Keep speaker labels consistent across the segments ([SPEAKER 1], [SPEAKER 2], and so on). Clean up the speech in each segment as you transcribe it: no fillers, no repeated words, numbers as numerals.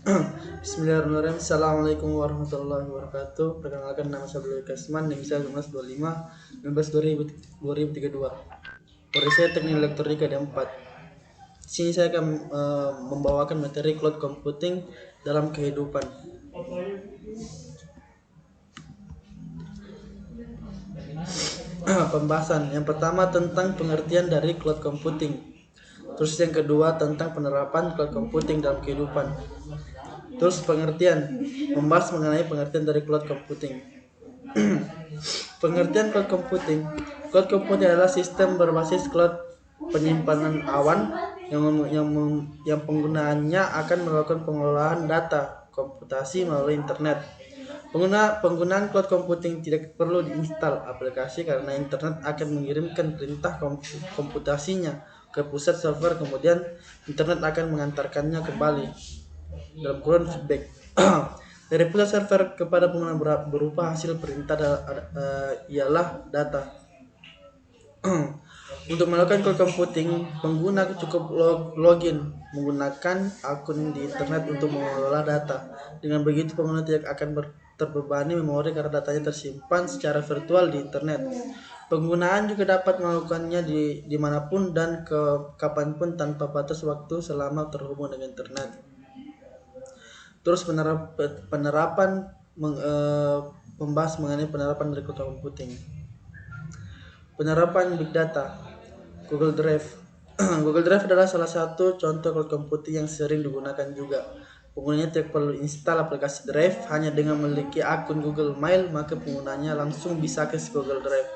[SPEAKER 1] Bismillahirrahmanirrahim. Assalamualaikum warahmatullahi wabarakatuh. Perkenalkan, nama saya Abdul Kasman, NIM saya 1525 2032. Prodi saya Teknik Elektronika D4. Di sini saya akan membawakan materi cloud computing dalam kehidupan. Pembahasan yang pertama tentang pengertian dari cloud computing. Terus yang kedua tentang penerapan cloud computing dalam kehidupan. Terus pengertian, membahas mengenai pengertian dari cloud computing. Pengertian cloud computing. Cloud computing adalah sistem berbasis cloud penyimpanan awan yang penggunaannya akan melakukan pengelolaan data komputasi melalui internet. Penggunaan cloud computing tidak perlu diinstal aplikasi karena internet akan mengirimkan perintah komputasinya ke pusat server, kemudian internet akan mengantarkannya kembali dalam kurun feedback dari pusat server kepada pengguna berupa hasil perintah ialah data. Untuk melakukan cloud computing, pengguna cukup login menggunakan akun di internet untuk mengelola data. Dengan begitu, pengguna tidak akan terbebani memori karena datanya tersimpan secara virtual di internet. Penggunaan juga dapat melakukannya dimanapun dan kapanpun tanpa batas waktu selama terhubung dengan internet. Terus membahas mengenai penerapan dari cloud computing. Penerapan big data. Google Drive. Google Drive adalah salah satu contoh cloud computing yang sering digunakan juga. Penggunanya tidak perlu install aplikasi Drive, hanya dengan memiliki akun Google Mail maka penggunanya langsung bisa akses Google Drive.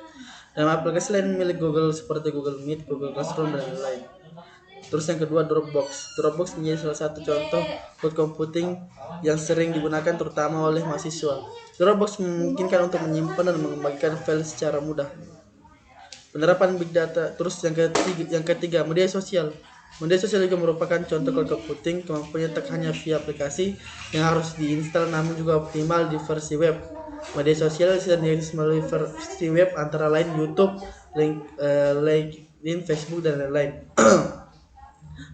[SPEAKER 1] Dalam aplikasi lain milik Google seperti Google Meet, Google Classroom, dan lain-lain. Terus yang kedua, Dropbox. Dropbox menjadi salah satu contoh cloud computing yang sering digunakan terutama oleh mahasiswa. Dropbox memungkinkan untuk menyimpan dan membagikan file secara mudah. Penerapan big data. Terus yang ketiga, media sosial. Media sosial juga merupakan contoh cloud computing. Kemampuannya tak hanya via aplikasi yang harus diinstal, namun juga optimal di versi web. Media sosial bisa diakses melalui versi web antara lain YouTube, LinkedIn, Facebook, dan lain-lain.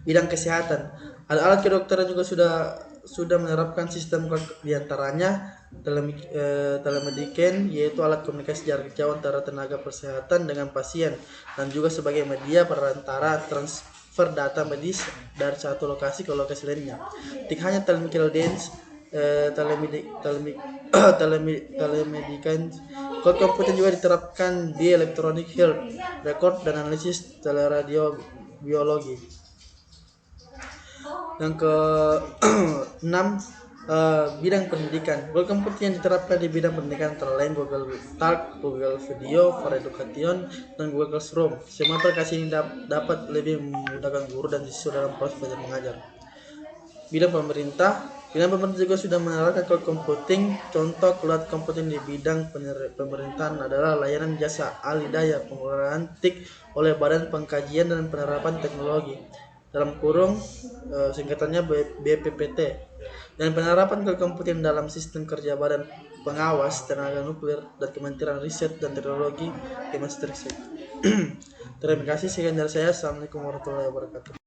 [SPEAKER 1] Bidang kesehatan, alat-alat kedokteran juga sudah menerapkan sistem diantaranya telemedicine, yaitu alat komunikasi jarak jauh antara tenaga kesehatan dengan pasien, dan juga sebagai media perantara transfer data medis dari satu lokasi ke lokasi lainnya. Tidak hanya telemedicine, cloud computing juga diterapkan di electronic health record dan analisis teleradiologi. Yang ke-6, bidang pendidikan. Cloud computing yang diterapkan di bidang pendidikan antara lain Google Talk, Google Video for Education, dan Google Classroom. Semua aplikasi ini dapat lebih memudahkan guru dan siswa dalam proses belajar mengajar. Bidang pemerintah juga sudah menerapkan cloud computing. Contoh cloud computing di bidang pemerintahan adalah layanan jasa Alidaya, pengelolaan TIK oleh Badan Pengkajian dan Penerapan Teknologi, dalam kurung singkatannya BPPT, dan penerapan cloud computing dalam sistem kerja Badan Pengawas Tenaga Nuklir dan Kementerian Riset dan Teknologi Kemenristek. Terima kasih, sekian dari saya. Assalamualaikum warahmatullahi wabarakatuh.